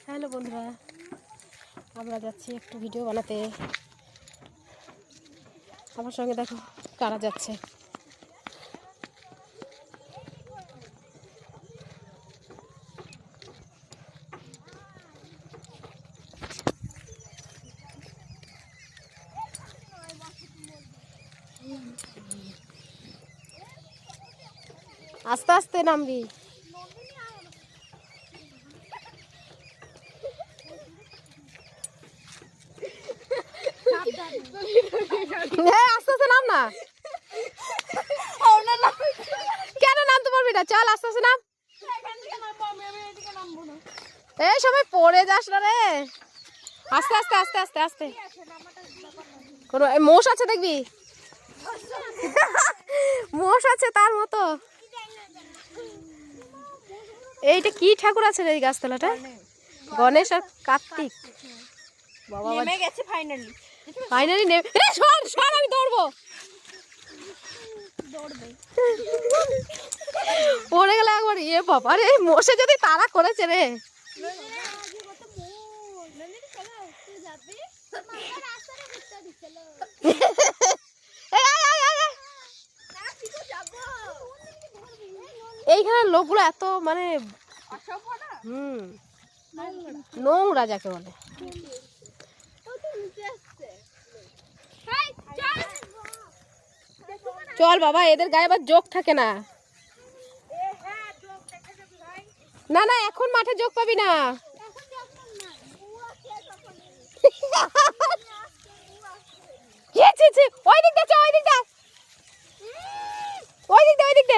Hello বন্ধুরা, আমরা যাচ্ছি একটু ভিডিও বানাতে। আমার সঙ্গে দেখো কারা যাচ্ছে। আস্তে আস্তে নামবি। আস্তে আস্তে নাম না, কেন নামতে পারবি না? চল আস্তে আস্তে নাম। এই সময় পড়ে যাস না রে। আস্তে আস্তে আস্তে আস্তে আস্তে। কোনো মোষ আছে দেখবি, মোষ আছে তার মতো। এইটা কি ঠাকুর আছে রে এই গাছতলাটা? গণেশ আর কার্তিক। বাবা নেমে গেছে ফাইনালি। ফাইনালি নেমে, এ সর সর, আমি দৌড়বো। পড়ে গেলে একবার। এ বাবা রে, মোষে যদি তাড়া করেছে রে। এইখানে লোকগুলো এত মানে নোংরা যাকে বলে। চল বাবা, এদের গায়ে আবার যোগ থাকে না। না না, এখন মাঠে যোগ পাবি না। ওই দিক দে, ওই দিক দে, ওই দিক দে, ওই দিক দে।